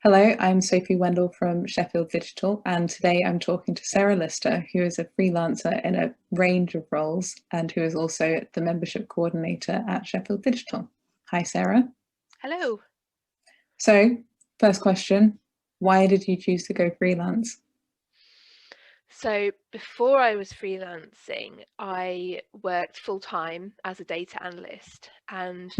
Hello, I'm Sophie Wendell from Sheffield Digital, and today I'm talking to Sarah Lister, who is a freelancer in a range of roles and who is also the membership coordinator at Sheffield Digital. Hi, Sarah. Hello. So, first question, why did you choose to go freelance? So before I was freelancing, I worked full time as a data analyst, and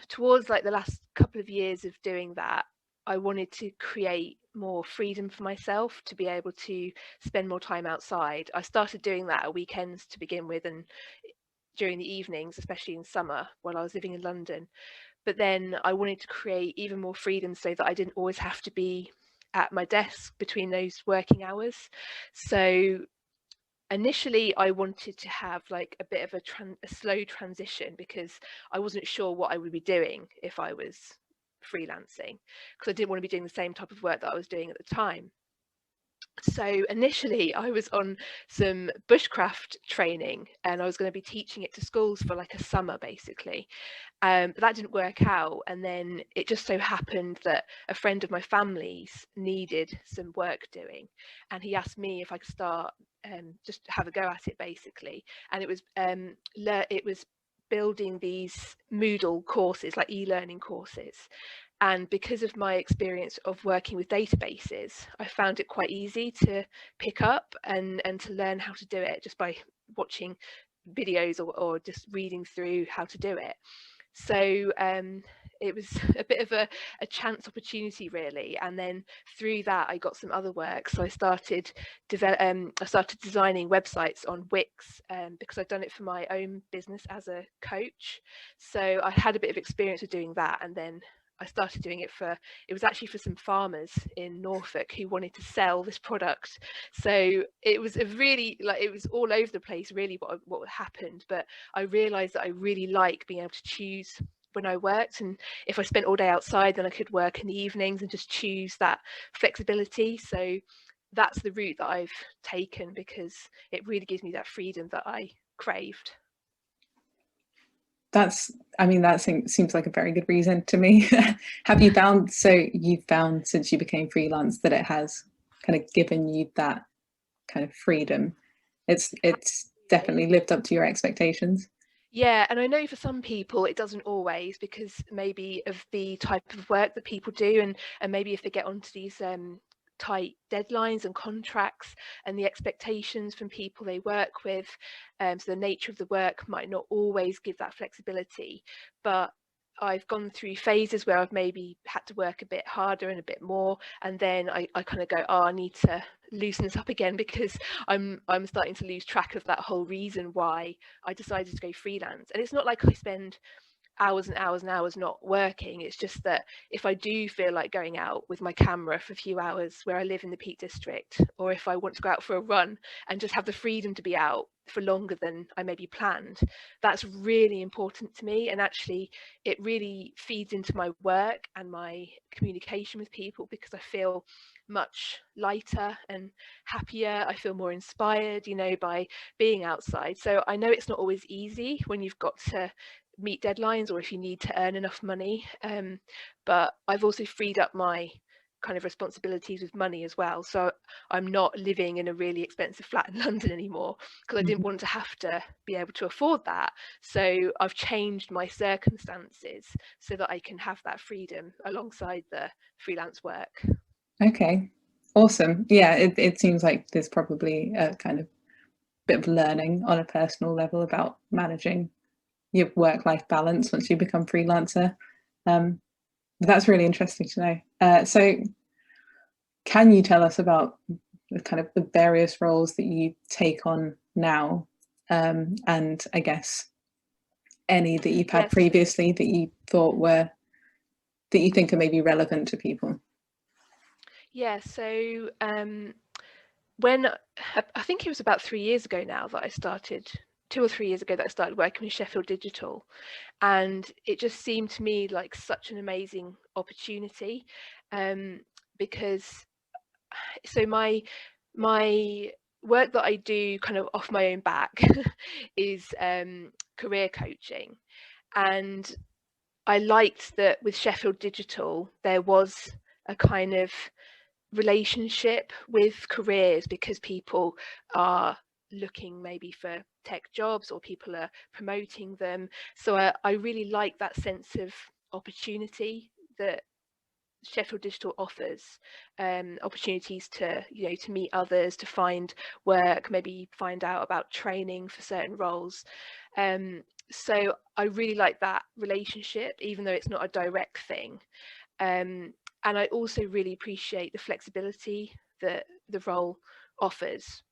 towards like the last couple of years of doing that, I wanted to create more freedom for myself to be able to spend more time outside. I started doing that at weekends to begin with, and during the evenings, especially in summer while I was living in London. But then I wanted to create even more freedom so that I didn't always have to be at my desk between those working hours. So initially I wanted to have like a bit of a slow transition, because I wasn't sure what I would be doing if I was freelancing, because I didn't want to be doing the same type of work that I was doing at the time. So initially I was on some bushcraft training, and I was going to be teaching it to schools for like a summer basically. But that didn't work out, and then it just so happened that a friend of my family's needed some work doing, and he asked me if I could start, just have a go at it basically. And it was building these Moodle courses, like e-learning courses. And because of my experience of working with databases, I found it quite easy to pick up and to learn how to do it just by watching videos, or just reading through how to do it. So it was a bit of a chance opportunity really, and then through that I got some other work. So I started designing websites on Wix, because I'd done it for my own business as a coach. So I had a bit of experience with doing that, and then I started doing it was actually for some farmers in Norfolk who wanted to sell this product. So it was a really, like, it was all over the place really what happened, but I realized that I really like being able to choose when I worked, and if I spent all day outside, then I could work in the evenings and just choose that flexibility. So that's the route that I've taken, because it really gives me that freedom that I craved. That seems like a very good reason to me. Have you found, so you've found since you became freelance that it has kind of given you that kind of freedom? It's Absolutely. definitely lived up to your expectations. Yeah, and I know for some people it doesn't always, because maybe of the type of work that people do, and maybe if they get onto these tight deadlines and contracts and the expectations from people they work with, so the nature of the work might not always give that flexibility. But I've gone through phases where I've maybe had to work a bit harder and a bit more, and then I kind of go, oh, I need to loosen this up again, because I'm starting to lose track of that whole reason why I decided to go freelance. And it's not like I spend hours and hours and hours not working. It's just that if I do feel like going out with my camera for a few hours where I live in the Peak District, or if I want to go out for a run and just have the freedom to be out for longer than I maybe planned, that's really important to me. And actually, it really feeds into my work and my communication with people, because I feel much lighter and happier. I feel more inspired, by being outside. So I know it's not always easy when you've got to meet deadlines, or if you need to earn enough money, but I've also freed up my kind of responsibilities with money as well. So I'm not living in a really expensive flat in London anymore, because I didn't Mhm. want to have to be able to afford that. So I've changed my circumstances so that I can have that freedom alongside the freelance work. Okay, awesome. Yeah, it seems like there's probably a kind of bit of learning on a personal level about managing your work-life balance once you become freelancer. Um, but that's really interesting to know. So can you tell us about the kind of the various roles that you take on now, and I guess any that you've had Yes. previously that you thought were that you think are maybe relevant to people? Yeah. So when I think it was about 3 years ago now that I started, 2 or 3 years ago that I started working with Sheffield Digital, and it just seemed to me like such an amazing opportunity, um, because so my work that I do kind of off my own back is career coaching, and I liked that with Sheffield Digital there was a kind of relationship with careers, because people are looking maybe for tech jobs or people are promoting them. So I really like that sense of opportunity that Sheffield Digital offers, opportunities to, you know, to meet others, to find work, maybe find out about training for certain roles. So I really like that relationship, even though it's not a direct thing. And I also really appreciate the flexibility that the role offers.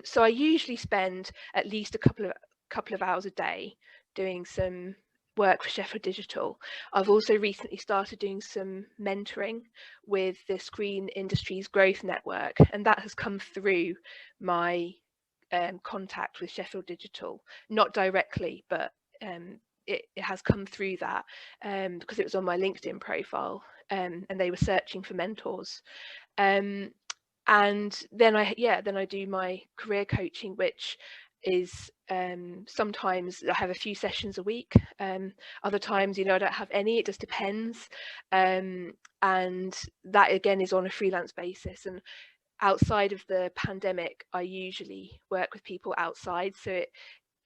So I usually spend at least a couple of hours a day doing some work for Sheffield Digital. I've also recently started doing some mentoring with the Screen Industries Growth Network, and that has come through my contact with Sheffield Digital, not directly, but it has come through that because it was on my LinkedIn profile, and they were searching for mentors. And then I do my career coaching, which is sometimes I have a few sessions a week, other times, you know, I don't have any, it just depends, and that again is on a freelance basis. And outside of the pandemic, I usually work with people outside, so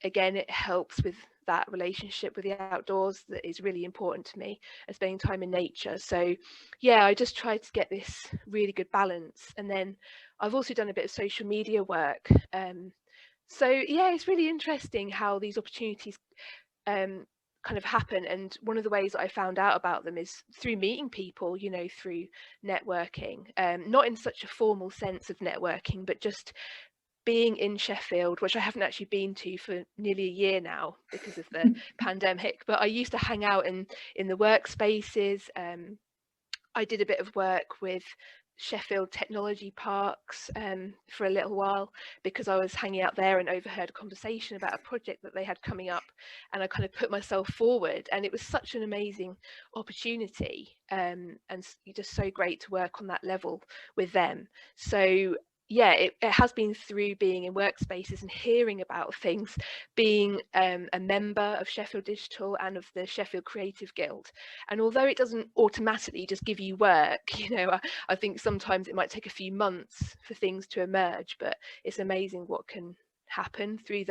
it helps with that relationship with the outdoors that is really important to me, and spending time in nature. So yeah, I just try to get this really good balance. And then I've also done a bit of social media work, so yeah, it's really interesting how these opportunities kind of happen. And one of the ways that I found out about them is through meeting people, you know, through networking, not in such a formal sense of networking, but just being in Sheffield, which I haven't actually been to for nearly a year now because of the pandemic, but I used to hang out in the workspaces. I did a bit of work with Sheffield Technology Parks for a little while, because I was hanging out there and overheard a conversation about a project that they had coming up, and I kind of put myself forward, and it was such an amazing opportunity, and just so great to work on that level with them. So yeah, it has been through being in workspaces and hearing about things, being a member of Sheffield Digital and of the Sheffield Creative Guild. And although it doesn't automatically just give you work, you know, I think sometimes it might take a few months for things to emerge, but it's amazing what can happen through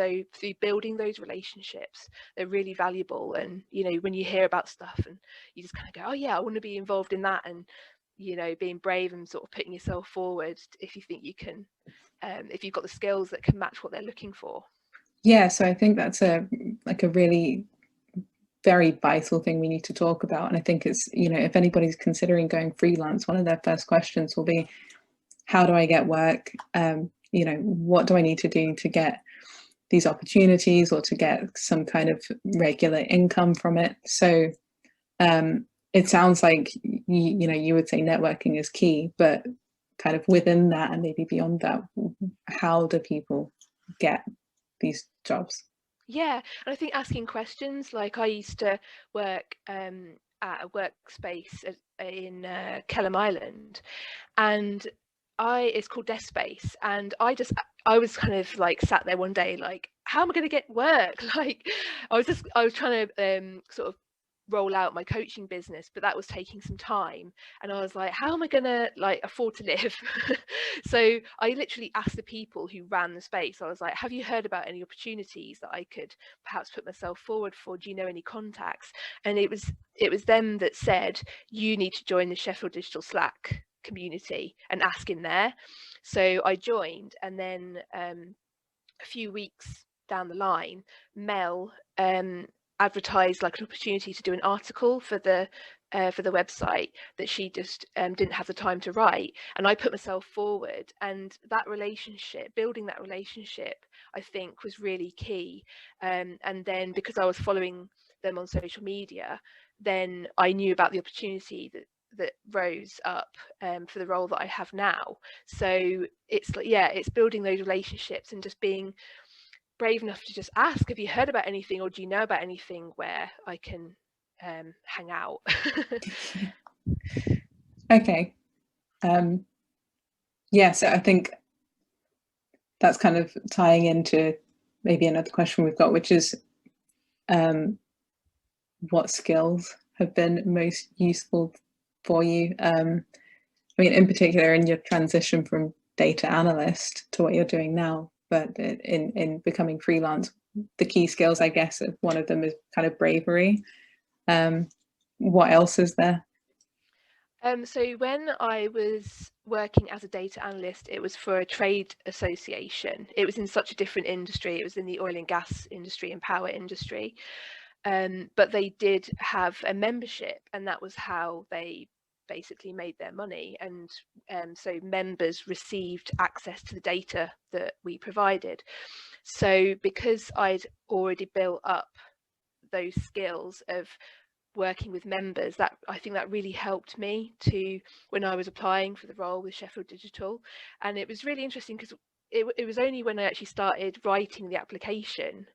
building those relationships. They're really valuable. And you know, when you hear about stuff and you just kind of go, oh yeah, I want to be involved in that, and you know, being brave and sort of putting yourself forward if you think you can, if you've got the skills that can match what they're looking for. Yeah, so I think that's a really very vital thing we need to talk about. And I think it's, you know, if anybody's considering going freelance, one of their first questions will be, how do I get work? You know, what do I need to do to get these opportunities or to get some kind of regular income from it? So it sounds like you know, you would say networking is key, but kind of within that and maybe beyond that, how do people get these jobs? Yeah, and I think asking questions, like I used to work at a workspace in Kelham Island, and it's called Desk Space, and I was kind of like sat there one day like, how am I going to get work? Like I was trying to sort of roll out my coaching business, but that was taking some time, and I was like, how am I gonna like afford to live? So I literally asked the people who ran the space, I was like, have you heard about any opportunities that I could perhaps put myself forward for? Do you know any contacts? And it was them that said, you need to join the Sheffield Digital Slack community and ask in there. So I joined, and then a few weeks down the line, Mel advertised like an opportunity to do an article for the website that she just didn't have the time to write, and I put myself forward, and that relationship, building that relationship, I think was really key. And then because I was following them on social media, then I knew about the opportunity that rose up for the role that I have now. So it's like, yeah, it's building those relationships and just being brave enough to just ask, have you heard about anything, or do you know about anything where I can hang out? Okay. Yeah, so I think that's kind of tying into maybe another question we've got, which is what skills have been most useful for you? I mean, in particular, in your transition from data analyst to what you're doing now, but in becoming freelance, the key skills, I guess, one of them is kind of bravery. What else is there? So when I was working as a data analyst, it was for a trade association. It was in such a different industry. It was in the oil and gas industry and power industry. But they did have a membership, and that was how they basically made their money. And so members received access to the data that we provided. So because I'd already built up those skills of working with members, that I think that really helped me to when I was applying for the role with Sheffield Digital. And it was really interesting because it was only when I actually started writing the application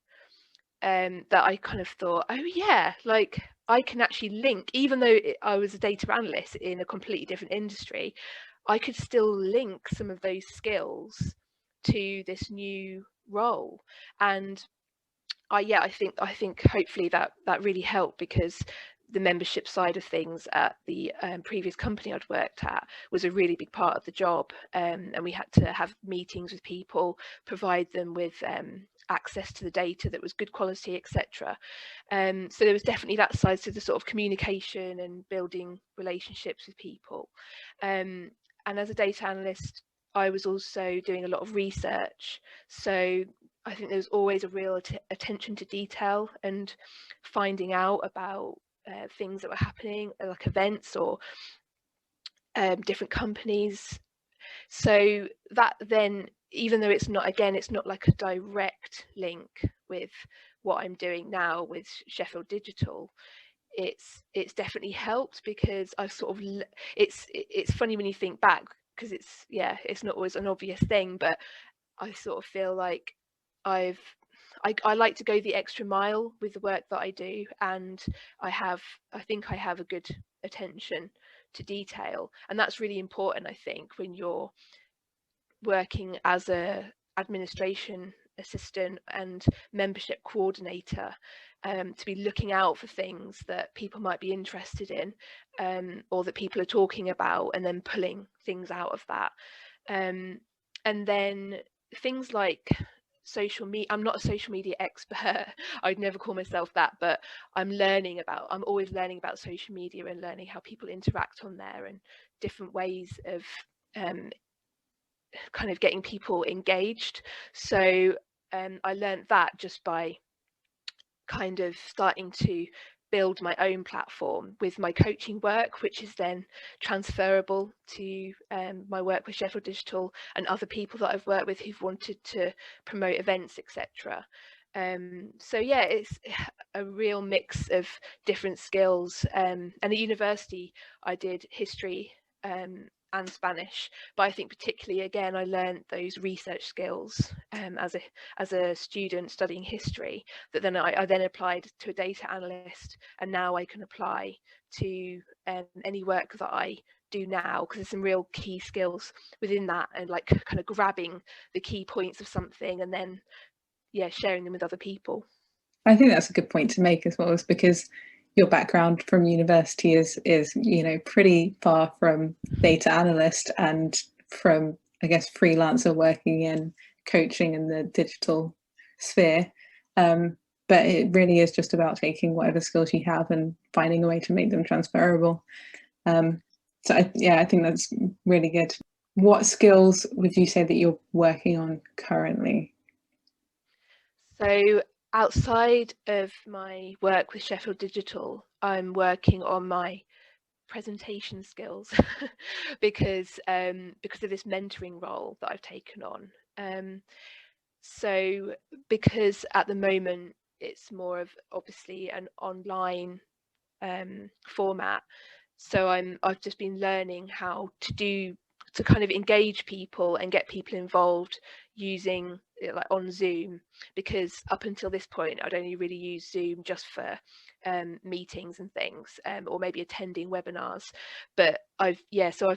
that I kind of thought, oh yeah, like I can actually link, even though I was a data analyst in a completely different industry, I could still link some of those skills to this new role. And I think hopefully that really helped, because the membership side of things at the previous company I'd worked at was a really big part of the job, and we had to have meetings with people, provide them with access to the data that was good quality, etc. So there was definitely that side to the sort of communication and building relationships with people. And as a data analyst, I was also doing a lot of research, so I think there's always a real attention to detail and finding out about things that were happening, like events or different companies. So that then, even though it's not, again, it's not like a direct link with what I'm doing now with Sheffield Digital, it's definitely helped, because I've sort of, it's funny when you think back, because it's not always an obvious thing, but I sort of feel like I like to go the extra mile with the work that I do, and I think I have a good attention to detail, and that's really important, I think, when you're working as a administration assistant and membership coordinator, to be looking out for things that people might be interested in, or that people are talking about, and then pulling things out of that. And then things like social media, I'm not a social media expert, I'd never call myself that, but I'm always learning about social media and learning how people interact on there, and different ways of kind of getting people engaged. So I learned that just by kind of starting to build my own platform with my coaching work, which is then transferable to my work with Sheffield Digital and other people that I've worked with who've wanted to promote events, etc. So yeah, it's a real mix of different skills. And at university, I did history and Spanish, but I think particularly, again, I learned those research skills as a student studying history, that then I then applied to a data analyst, and now I can apply to any work that I do now, because there's some real key skills within that, and like kind of grabbing the key points of something and then sharing them with other people. I think that's a good point to make as well, is because your background from university is pretty far from data analyst and from, I guess, freelancer working in coaching in the digital sphere. But it really is just about taking whatever skills you have and finding a way to make them transferable. So I think that's really good. What skills would you say that you're working on currently? So outside of my work with Sheffield Digital, I'm working on my presentation skills because of this mentoring role that I've taken on. So because at the moment it's more of obviously an online format, so I've just been learning how to kind of engage people and get people involved using it, like on Zoom, because up until this point I'd only really used Zoom just for meetings and things, or maybe attending webinars. But I've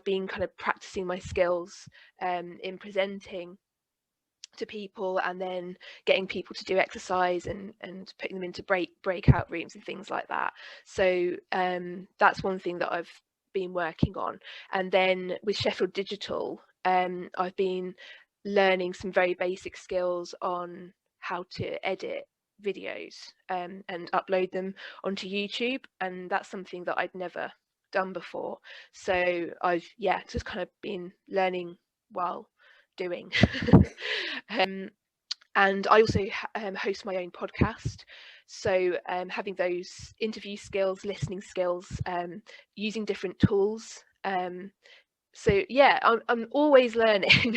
been kind of practicing my skills in presenting to people, and then getting people to do exercise and putting them into breakout rooms and things like that. So that's one thing that I've been working on. And then with Sheffield Digital, I've been learning some very basic skills on how to edit videos and upload them onto YouTube, and that's something that I'd never done before. So I've just kind of been learning while doing. And I also host my own podcast, so having those interview skills, listening skills, using different tools. So yeah, I'm always learning,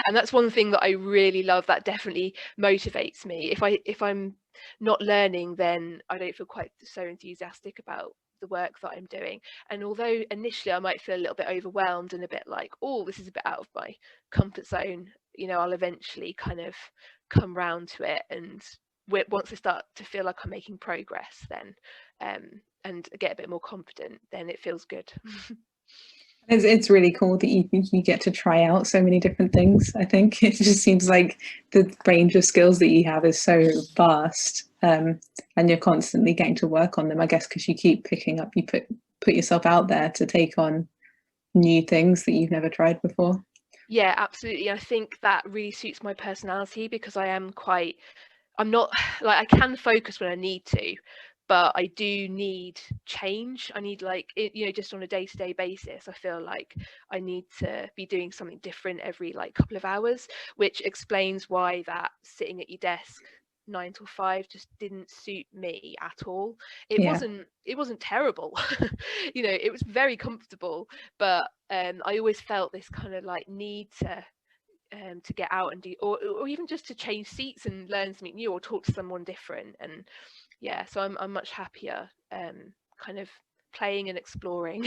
and that's one thing that I really love. That definitely motivates me. If I'm not learning, then I don't feel quite so enthusiastic about the work that I'm doing. And although initially I might feel a little bit overwhelmed and a bit like, oh, this is a bit out of my comfort zone, I'll eventually kind of come round to it. And once I start to feel like I'm making progress, then and get a bit more confident, then it feels good. It's really cool that you get to try out so many different things. I think it just seems like the range of skills that you have is so vast, and you're constantly getting to work on them, I guess, because you keep picking up, you put yourself out there to take on new things that you've never tried before. Yeah, absolutely. I think that really suits my personality, because I'm not like, I can focus when I need to, but I do need change. I need just on a day-to-day basis, I feel like I need to be doing something different every couple of hours, which explains why that sitting at your desk 9 till 5 just didn't suit me at all. It wasn't terrible. It was very comfortable, but I always felt this kind of need to get out and do, or even just to change seats and learn something new or talk to someone different. And so I'm much happier kind of playing and exploring.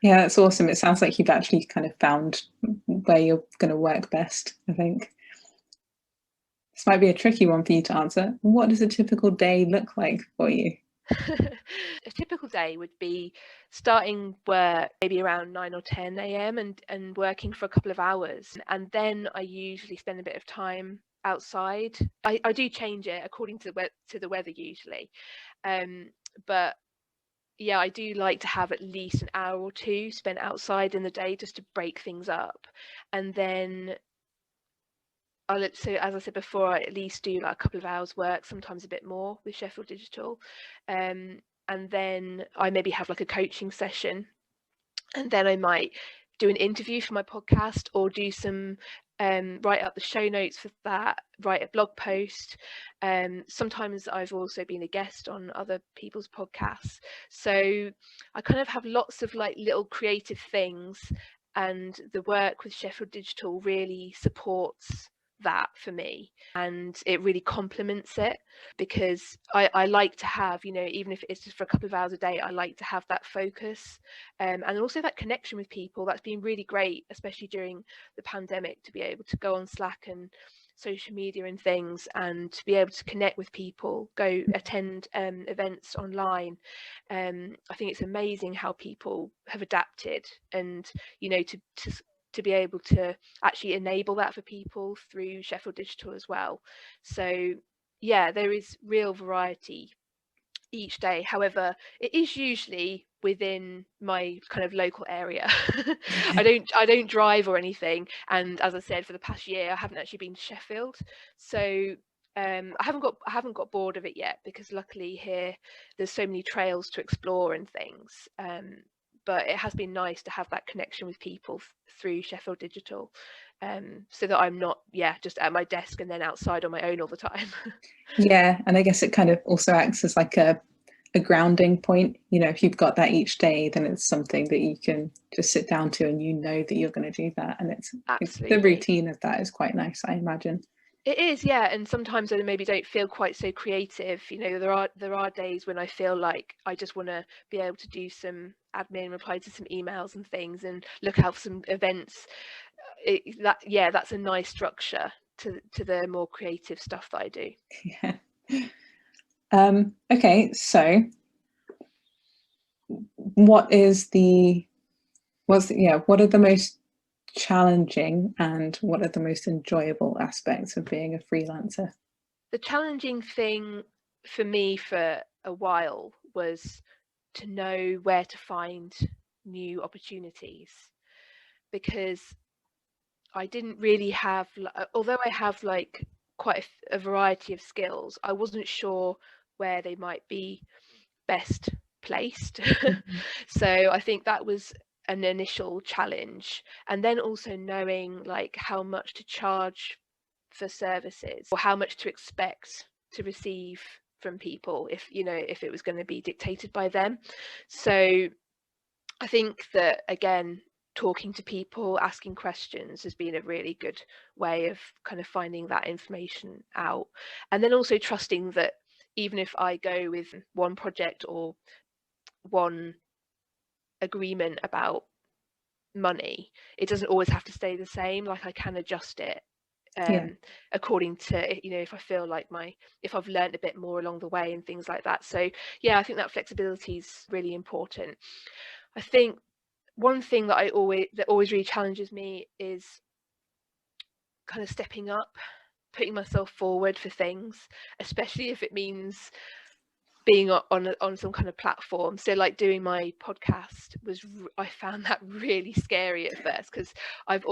Yeah, that's awesome. It sounds like you've actually kind of found where you're going to work best, I think. This might be a tricky one for you to answer. What does a typical day look like for you? A typical day would be starting work maybe around 9 or 10 a.m. and working for a couple of hours, and then I usually spend a bit of time outside. I do change it according to the weather usually, but yeah, I do like to have at least an hour or two spent outside in the day just to break things up. And then so as I said before, I at least do a couple of hours work, sometimes a bit more with Sheffield Digital. And then I maybe have a coaching session, and then I might do an interview for my podcast, or do some write up the show notes for that, write a blog post. Sometimes I've also been a guest on other people's podcasts, so I kind of have lots of little creative things, and the work with Sheffield Digital really supports that for me, and it really complements it, because I like to have, even if it's just for a couple of hours a day, I like to have that focus, and also that connection with people. That's been really great, especially during the pandemic, to be able to go on Slack and social media and things, and to be able to connect with people, go attend events online. I think it's amazing how people have adapted, and to be able to actually enable that for people through Sheffield Digital as well. So yeah, there is real variety each day. However, it is usually within my kind of local area. I don't drive or anything, and as I said, for the past year I haven't actually been to Sheffield, so I haven't got bored of it yet, because luckily here there's so many trails to explore and things. But it has been nice to have that connection with people through Sheffield Digital, so that I'm not just at my desk and then outside on my own all the time. Yeah, and I guess it kind of also acts as a grounding point. If you've got that each day, then it's something that you can just sit down to, and that you're going to do that, and it's Absolutely. The routine of that is quite nice, I imagine. It is, yeah, and sometimes I maybe don't feel quite so creative. There are days when I feel like I just want to be able to do some admin, reply to some emails and things, and look out for some events. That's a nice structure to the more creative stuff that I do. Yeah. Okay, so what are the most challenging and what are the most enjoyable aspects of being a freelancer? The challenging thing for me for a while was to know where to find new opportunities, because I didn't really have, although I have like quite a variety of skills, I wasn't sure where they might be best placed. So I think that was an initial challenge, and then also knowing like how much to charge for services, or how much to expect to receive from people, if if it was going to be dictated by them. So I think that, again, talking to people, asking questions has been a really good way of kind of finding that information out. And then also trusting that even if I go with one project or one agreement about money, it doesn't always have to stay the same. Like, I can adjust it according to, if I feel like if I've learned a bit more along the way and things like that. So yeah, I think that flexibility is really important. I think one thing that always really challenges me is kind of stepping up, putting myself forward for things, especially if it means being on some kind of platform. So like doing my podcast I found that really scary at first, because I've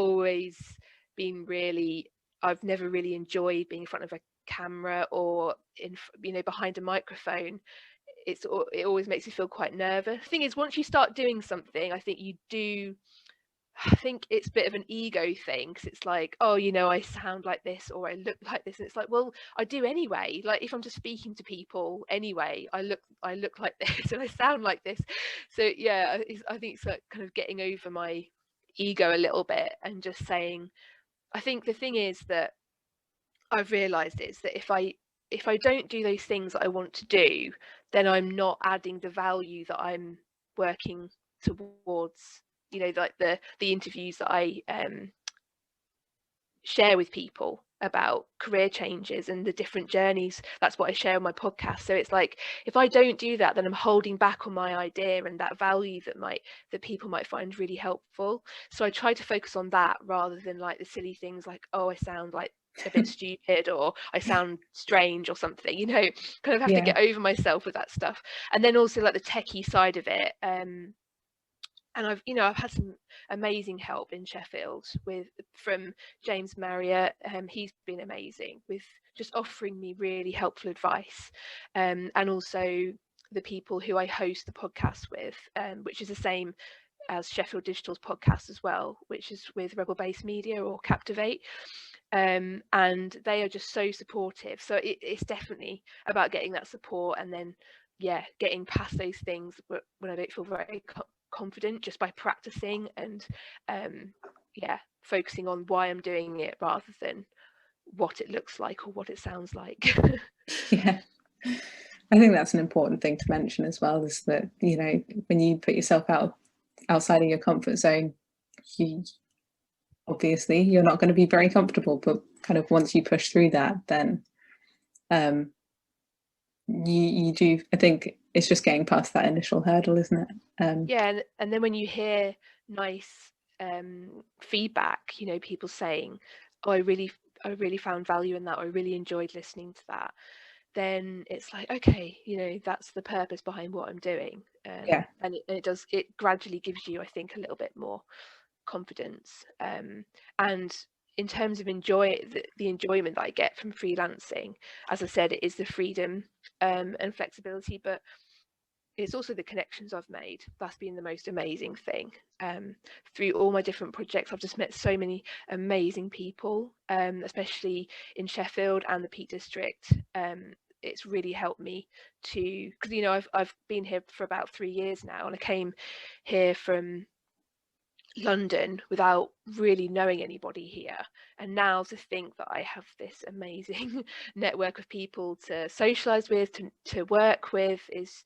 never really enjoyed being in front of a camera or behind a microphone. It always makes me feel quite nervous. The thing is, once you start doing something, I think it's a bit of an ego thing, because it's like, oh, I sound like this or I look like this, and it's like, well, I do anyway. Like, if I'm just speaking to people anyway, I look like this and I sound like this. So yeah, I think it's like kind of getting over my ego a little bit and just saying, I think the thing is that I've realized is that if I don't do those things that I want to do, then I'm not adding the value that I'm working towards. Like the interviews that I share with people about career changes and the different journeys. That's what I share on my podcast. So it's like, if I don't do that, then I'm holding back on my idea and that value that people might find really helpful. So I try to focus on that rather than like the silly things like, oh, I sound like a bit stupid, or I sound strange or something, kind of have to get over myself with that stuff. And then also like the techie side of it, and I've had some amazing help in Sheffield from James Marriott. He's been amazing with just offering me really helpful advice, and also the people who I host the podcast with, which is the same as Sheffield Digital's podcast as well, which is with Rebel Base Media or Captivate. And they are just so supportive. So it's definitely about getting that support, and then getting past those things when I don't feel very confident, just by practicing and focusing on why I'm doing it rather than what it looks like or what it sounds like. Yeah, I think that's an important thing to mention as well, is that when you put yourself outside of your comfort zone, obviously you're not going to be very comfortable, but kind of once you push through that, then you do. I think it's just getting past that initial hurdle, isn't it? And then when you hear nice feedback, people saying, oh, I really found value in that, or I really enjoyed listening to that, then it's like, okay, that's the purpose behind what I'm doing. And it gradually gives you, I think, a little bit more confidence. And in terms of the enjoyment that I get from freelancing, as I said, it is the freedom and flexibility, but it's also the connections I've made. That's been the most amazing thing. Through all my different projects, I've just met so many amazing people, especially in Sheffield and the Peak District. It's really helped me because I've been here for about 3 years now, and I came here from London without really knowing anybody here, and now to think that I have this amazing network of people to socialize with, to work with, it's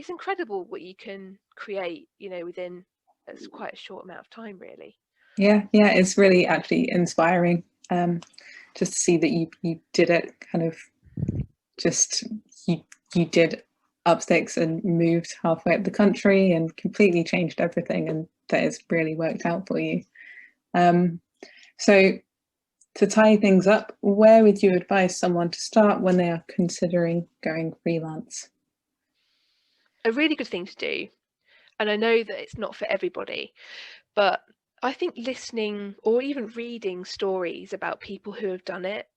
incredible what you can create within quite a short amount of time, really. Yeah, it's really actually inspiring, just to see that you did it, kind of just you did up sticks and moved halfway up the country and completely changed everything, and that has really worked out for you. So to tie things up, where would you advise someone to start when they are considering going freelance? A really good thing to do, And I know that it's not for everybody, but I think listening or even reading stories about people who have done it,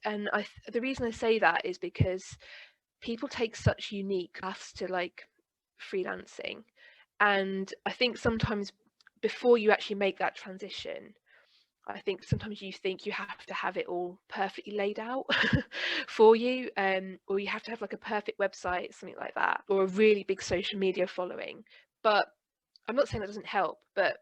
and the reason I say that is because people take such unique paths to like freelancing, and I think sometimes before you actually make that transition, I think sometimes you think you have to have it all perfectly laid out for you, or you have to have like a perfect website, something like that, or a really big social media following. But I'm not saying that doesn't help, but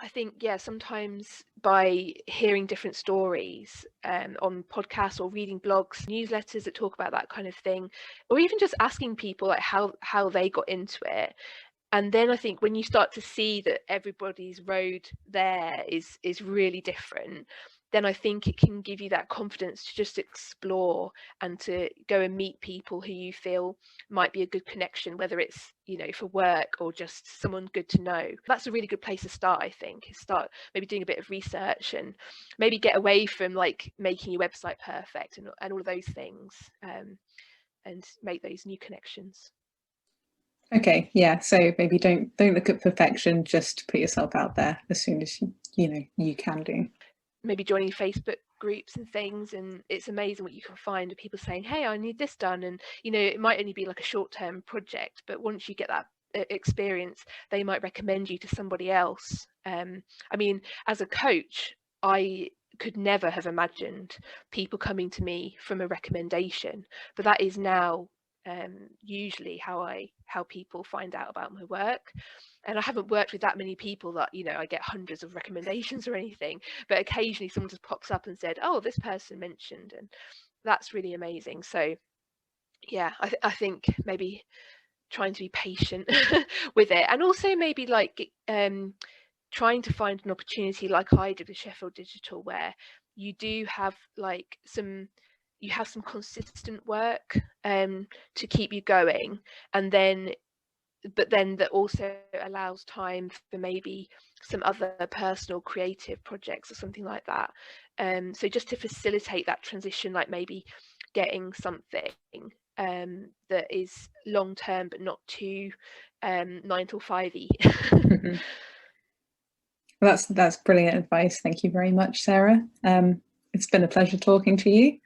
I think, yeah, sometimes by hearing different stories on podcasts or reading blogs, newsletters that talk about that kind of thing, or even just asking people like how they got into it, and then I think when you start to see that everybody's road there is really different, then I think it can give you that confidence to just explore and to go and meet people who you feel might be a good connection, whether it's, you know, for work or just someone good to know. That's a really good place to start, I think. Start maybe doing a bit of research and maybe get away from like making your website perfect and all of those things, and make those new connections. Okay, yeah. So maybe don't look at perfection. Just put yourself out there as soon as you know you can do. Maybe joining Facebook groups and things, and it's amazing what you can find of people saying, hey, I need this done, and you know, it might only be like a short-term project, but once you get that experience, they might recommend you to somebody else. I mean, as a coach, I could never have imagined people coming to me from a recommendation, but that is now usually how people find out about my work. And I haven't worked with that many people that, you know, I get hundreds of recommendations or anything, but occasionally someone just pops up and said, oh, this person mentioned, and that's really amazing. So yeah, I think maybe trying to be patient with it, and also maybe like trying to find an opportunity like I did with Sheffield Digital, where you do have like some consistent work to keep you going, and then but then that also allows time for maybe some other personal creative projects or something like that. So just to facilitate that transition, like maybe getting something that is long term but not too 9 till 5-y. Mm-hmm. That's brilliant advice. Thank you very much, Sarah. It's been a pleasure talking to you.